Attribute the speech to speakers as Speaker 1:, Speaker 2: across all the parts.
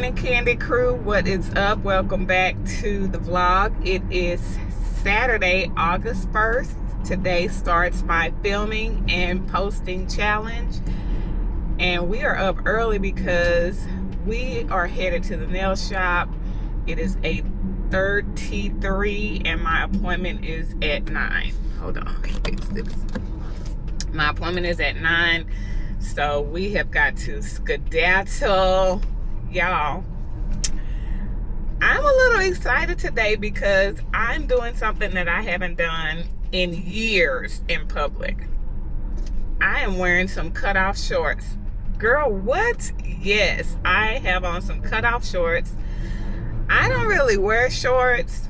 Speaker 1: morning, Candy Crew. What is up? Welcome back to the vlog. It is Saturday, August 1st. Today starts my filming and posting challenge. And we are up early because we are headed to the nail shop. It is 8:33 and my appointment is at 9. Hold on, let me fix this. My appointment is at 9. So we have got to skedaddle. Y'all, I'm a little excited today because I'm doing something that I haven't done in years in public. I am wearing some cutoff shorts. Girl, what? Yes, I have on some cutoff shorts. I don't really wear shorts.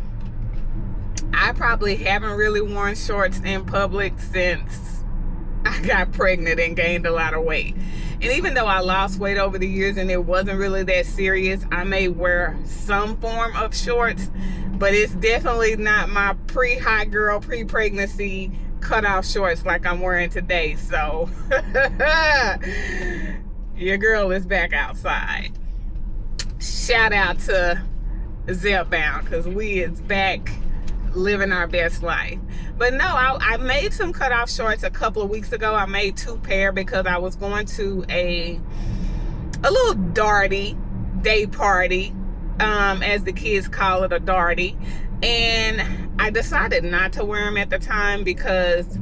Speaker 1: I probably haven't really worn shorts in public since I got pregnant and gained a lot of weight. And even though I lost weight over the years and it wasn't really that serious, I may wear some form of shorts, but it's definitely not my pre-hot girl, pre-pregnancy cutoff shorts like I'm wearing today. So your girl is back outside. Shout out to Zepbound, because we is back living our best life. But no, I made some cutoff shorts a couple of weeks ago. I made 2 pair because I was going to a little darty day party, as the kids call it, a darty. And I decided not to wear them at the time because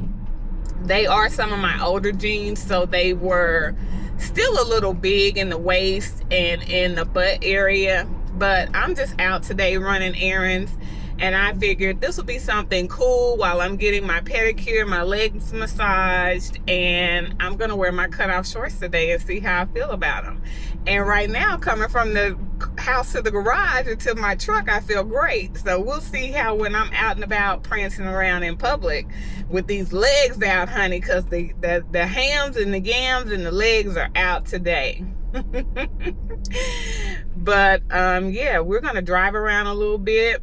Speaker 1: they are some of my older jeans, so they were still a little big in the waist and in the butt area. But I'm just out today running errands, and I figured this will be something cool while I'm getting my pedicure, my legs massaged, and I'm gonna wear my cutoff shorts today and see how I feel about them. And right now, coming from the house to the garage or to my truck, I feel great. So we'll see how when I'm out and about prancing around in public with these legs out, honey, because the hams and the yams and the legs are out today. But yeah, we're gonna drive around a little bit,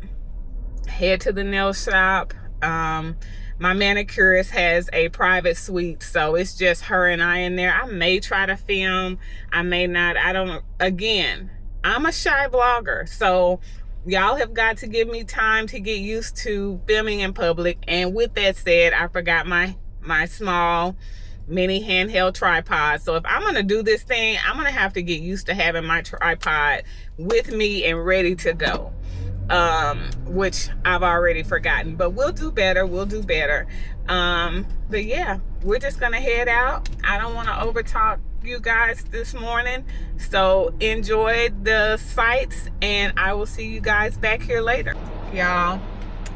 Speaker 1: head to the nail shop. My manicurist has a private suite, so it's just her and I in there. I may try to film, I may not. I don't. Again, I'm a shy vlogger, so y'all have got to give me time to get used to filming in public. And with that said, I forgot my small mini handheld tripod. So if I'm gonna do this thing, I'm gonna have to get used to having my tripod with me and ready to go, which I've already forgotten, but we'll do better. But yeah, we're just gonna head out. I don't want to overtalk you guys this morning, so enjoy the sights, and I will see you guys back here later. Y'all,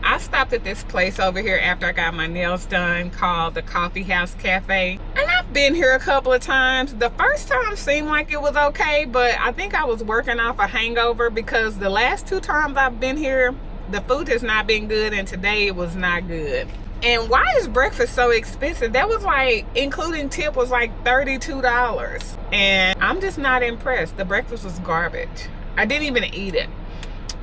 Speaker 1: I stopped at this place over here after I got my nails done called the Coffee House Cafe. And I've been here a couple of times. The first time seemed like it was okay, but I think I was working off a hangover because the last 2 times I've been here, the food has not been good, and today it was not good. And why is breakfast so expensive? That was like, including tip, was like $32. And I'm just not impressed. The breakfast was garbage. I didn't even eat it.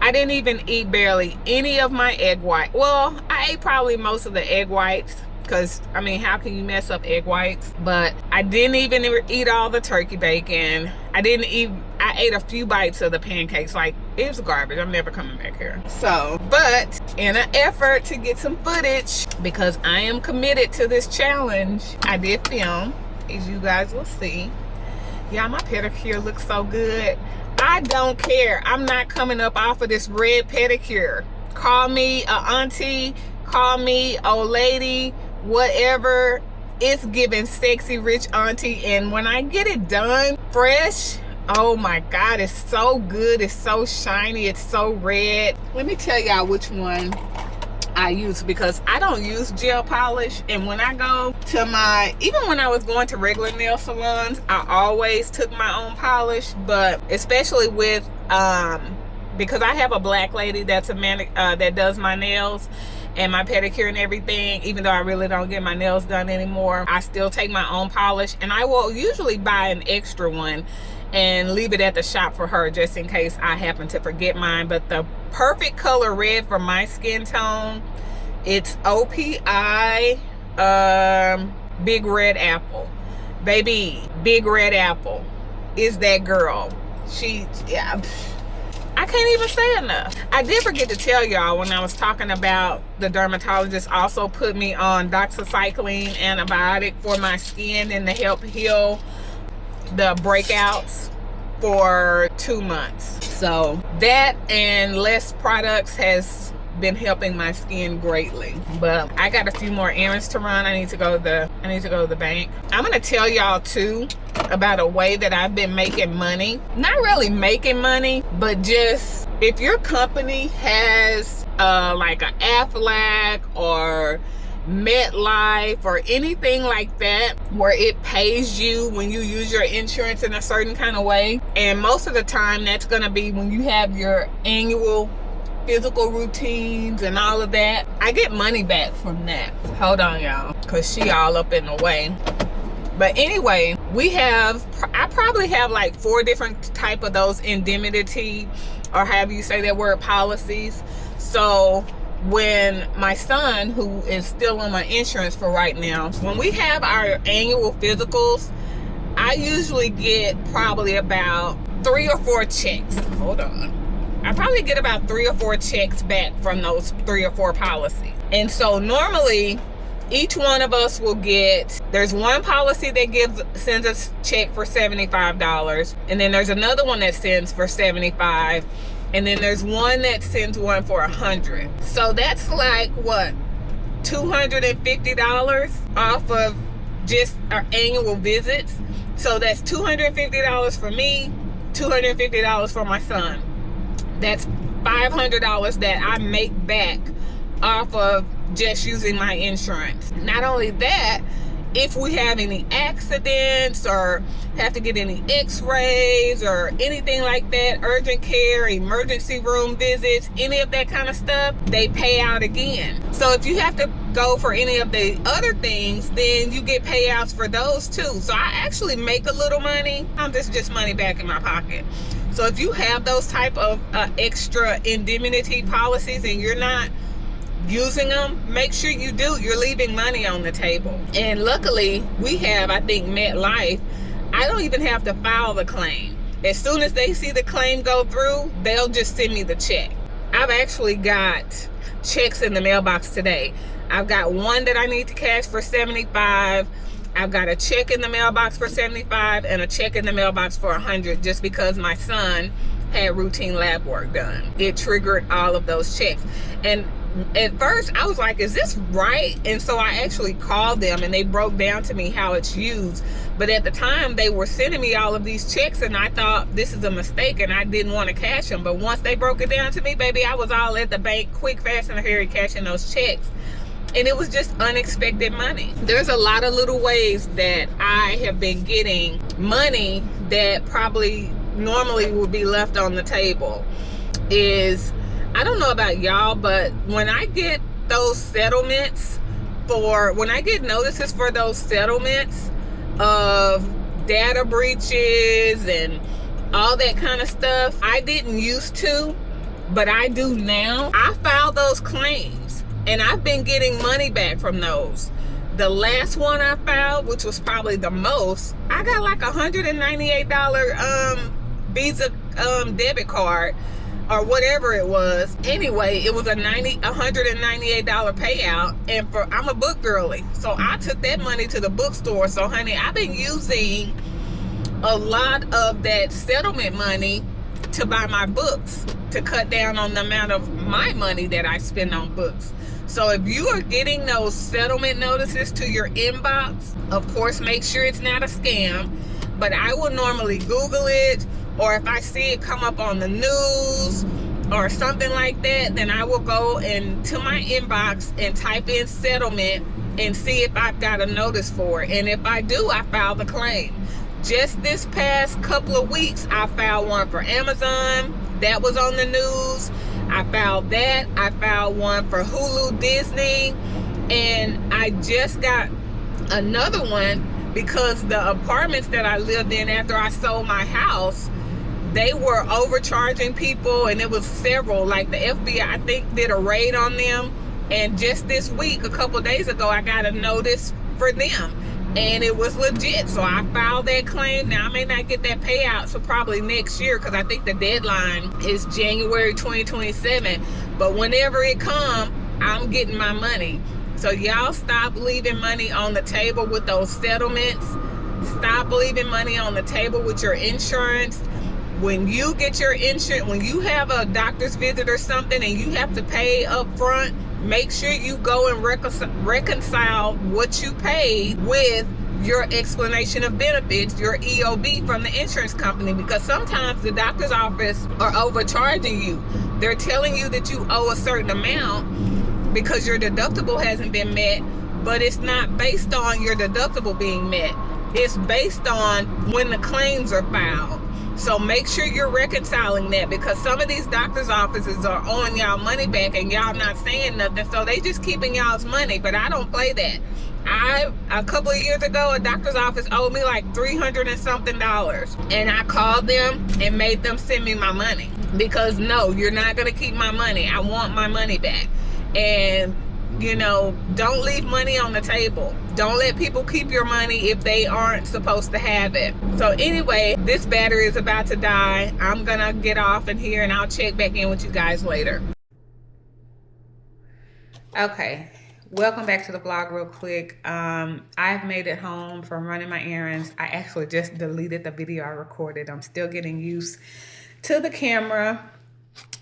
Speaker 1: I didn't even eat barely any of my egg white. Well, I ate probably most of the egg whites because, I mean, how can you mess up egg whites? But I didn't even eat all the turkey bacon. I ate a few bites of the pancakes. Like, it was garbage. I'm never coming back here. So, but in an effort to get some footage, because I am committed to this challenge, I did film, as you guys will see. Yeah, my pedicure looks so good. I don't care. I'm not coming up off of this red pedicure. Call me a auntie, call me old lady, whatever. It's giving sexy rich auntie. And when I get it done fresh, oh my God, it's so good. It's so shiny. It's so red. Let me tell y'all which one I use, because I don't use gel polish. And when I go to even when I was going to regular nail salons, I always took my own polish. But especially with because I have a black lady that's that does my nails and my pedicure and everything, even though I really don't get my nails done anymore, I still take my own polish, and I will usually buy an extra one and leave it at the shop for her just in case I happen to forget mine. But the perfect color red for my skin tone, it's OPI Big Red Apple. Baby, Big Red Apple is that girl. Yeah, I can't even say enough. I did forget to tell y'all when I was talking about the dermatologist also put me on doxycycline antibiotic for my skin and to help heal the breakouts for 2 months. So that and less products has been helping my skin greatly. But I got a few more errands to run. I need to go to the bank. I'm gonna tell y'all too about a way that I've been making money. Not really making money, but just if your company has like an Aflac or MetLife or anything like that where it pays you when you use your insurance in a certain kind of way, and most of the time that's gonna be when you have your annual physical routines and all of that. I get money back from that. Hold on, y'all, because she all up in the way. But anyway, I probably have like 4 different type of those indemnity, or however you say that word, policies. So when my son, who is still on my insurance for right now, when we have our annual physicals, I usually get probably about 3 or 4 checks. Hold on. I probably get about 3 or 4 checks back from those 3 or 4 policies. And so normally each one of us will get, there's one policy that sends us a check for $75, and then there's another one that sends for $75, and then there's one that sends one for $100. So that's like what, $250 off of just our annual visits. So that's $250 for me, $250 for my son. That's $500 that I make back off of just using my insurance. Not only that, if we have any accidents or have to get any x-rays or anything like that, urgent care, emergency room visits, any of that kind of stuff, they pay out again. So if you have to go for any of the other things, then you get payouts for those too. So I actually make a little money. Just money back in my pocket. So if you have those type of extra indemnity policies and you're not using them, make sure you do. You're leaving money on the table. And luckily we have, I think, MetLife. I don't even have to file the claim. As soon as they see the claim go through, they'll just send me the check. I've actually got checks in the mailbox today. I've got one that I need to cash for $75. I've got a check in the mailbox for $75 and a check in the mailbox for $100, just because my son had routine lab work done. It triggered all of those checks. And at first I was like, is this right? And so I actually called them and they broke down to me how it's used. But at the time they were sending me all of these checks and I thought this is a mistake and I didn't want to cash them. But once they broke it down to me, baby, I was all at the bank, quick, fast, and hurry, cashing those checks. And it was just unexpected money. There's a lot of little ways that I have been getting money that probably normally would be left on the table. I don't know about y'all, but when I get those settlements when I get notices for those settlements of data breaches and all that kind of stuff, I didn't used to, but I do now. I file those claims. And I've been getting money back from those. The last one I filed, which was probably the most, I got like $198 Visa debit card or whatever it was. Anyway, it was a $198 payout, and I'm a book girly, so I took that money to the bookstore. So honey, I've been using a lot of that settlement money to buy my books, to cut down on the amount of my money that I spend on books. So if you are getting those settlement notices to your inbox, of course, make sure it's not a scam. But I will normally Google it, or if I see it come up on the news or something like that, then I will go into my inbox and type in settlement and see if I've got a notice for it. And if I do, I file the claim. Just this past couple of weeks, I filed one for Amazon. That was on the news. I filed that. I filed one for Hulu, Disney, and I just got another one because the apartments that I lived in after I sold my house, they were overcharging people, and it was several, like the FBI, I think, did a raid on them. And just this week, a couple days ago, I got a notice for them. and it was legit. So I filed that claim. Now I may not get that payout, so probably next year, because I think the deadline is January 2027. But whenever it comes, I'm getting my money. So y'all stop leaving money on the table with those settlements. Stop leaving money on the table with your insurance. When you get your insurance, when you have a doctor's visit or something and you have to pay up front, make sure you go and reconcile what you paid with your explanation of benefits, your EOB from the insurance company, because sometimes the doctor's office are overcharging you. They're telling you that you owe a certain amount because your deductible hasn't been met, but it's not based on your deductible being met. It's based on when the claims are filed. So make sure you're reconciling that, because some of these doctor's offices are owing y'all money back and y'all not saying nothing. So they just keeping y'all's money, but I don't play that. A couple of years ago, a doctor's office owed me like $300 and something, and I called them and made them send me my money, because no, you're not going to keep my money. I want my money back. And you know, don't leave money on the table. Don't let people keep your money if they aren't supposed to have it. So anyway, this battery is about to die. I'm gonna get off in here and I'll check back in with you guys later. Okay, welcome back to the vlog real quick. I've made it home from running my errands. I actually just deleted the video I recorded. I'm still getting used to the camera.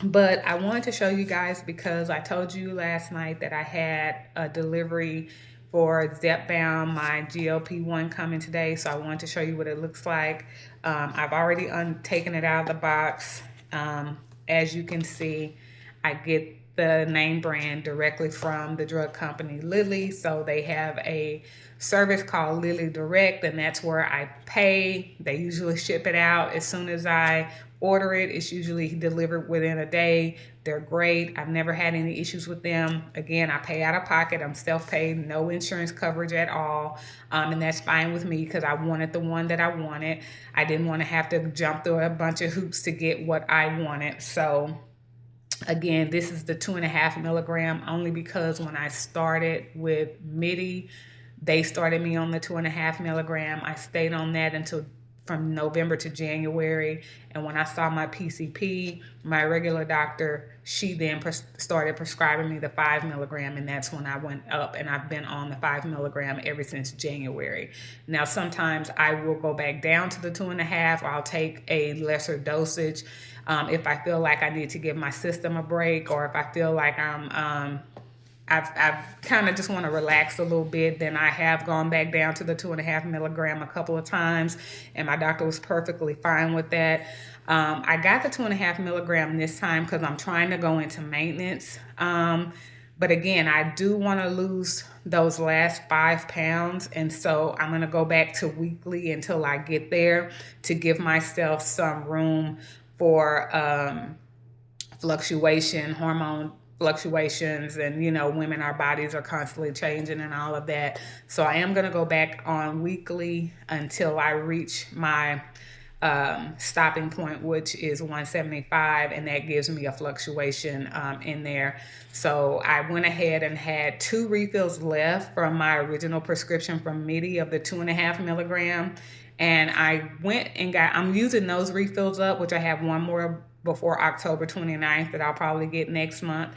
Speaker 1: But I wanted to show you guys, because I told you last night that I had a delivery for Zepbound, my GLP1 coming today. So I wanted to show you what it looks like. I've already taken it out of the box. As you can see, I get the name brand directly from the drug company Lilly. So they have a service called Lilly Direct, and that's where I pay. They usually ship it out as soon as I order it. It's usually delivered within a day. They're great. I've never had any issues with them. Again, I pay out of pocket. I'm self-paid, no insurance coverage at all. And that's fine with me, because I wanted the one that I wanted. I didn't want to have to jump through a bunch of hoops to get what I wanted. So again, this is the 2.5 milligram, only because when I started with MIDI, they started me on the 2.5 milligram. I stayed on that until from November to January. And when I saw my PCP, my regular doctor, she then started prescribing me the 5 milligram. And that's when I went up, and I've been on the 5 milligram ever since January. Now, sometimes I will go back down to the 2.5, or I'll take a lesser dosage if I feel like I need to give my system a break, or if I feel like I've kind of just want to relax a little bit. Then I have gone back down to the 2.5 milligram a couple of times, and my doctor was perfectly fine with that. I got the 2.5 milligram this time because I'm trying to go into maintenance. But again, I do want to lose those last 5 pounds. And so I'm going to go back to weekly until I get there, to give myself some room for hormone fluctuations. And, you know, women, our bodies are constantly changing and all of that. So I am going to go back on weekly until I reach my stopping point, which is 175, and that gives me a fluctuation in there. So I went ahead and had 2 refills left from my original prescription from MIDI of the 2.5 milligram. And I went and I'm using those refills up, which I have one more before October 29th that I'll probably get next month.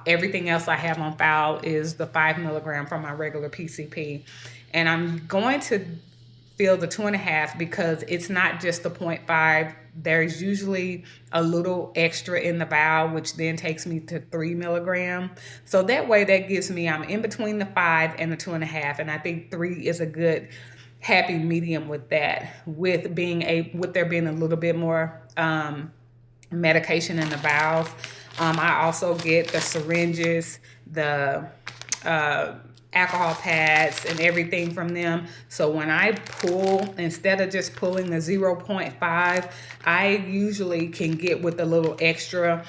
Speaker 1: Everything else I have on file is the 5 milligram from my regular PCP. And I'm going to fill the 2.5 because it's not just the 0.5. There's usually a little extra in the vial, which then takes me to 3 milligram. So that way, that gives me, I'm in between the 5 and the 2.5. And I think 3 is a good happy medium with that, with there being a little bit more medication in the vials. I also get the syringes, the alcohol pads, and everything from them. So when I pull, instead of just pulling the 0.5, I usually can get with a little extra,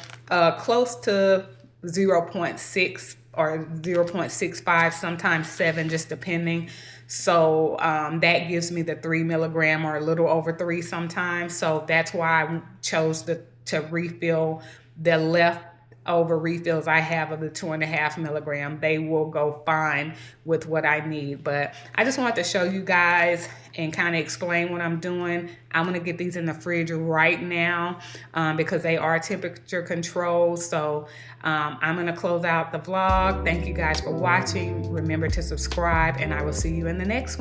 Speaker 1: close to 0.6 or 0.65, sometimes 7, just depending. So that gives me the 3 milligram, or a little over 3 sometimes. So that's why I chose to refill the left over refills I have of the 2.5 milligram. They will go fine with what I need. But I just wanted to show you guys and kind of explain what I'm doing. I'm gonna get these in the fridge right now because they are temperature controlled. So I'm gonna close out the vlog. Thank you guys for watching. Remember to subscribe, and I will see you in the next one.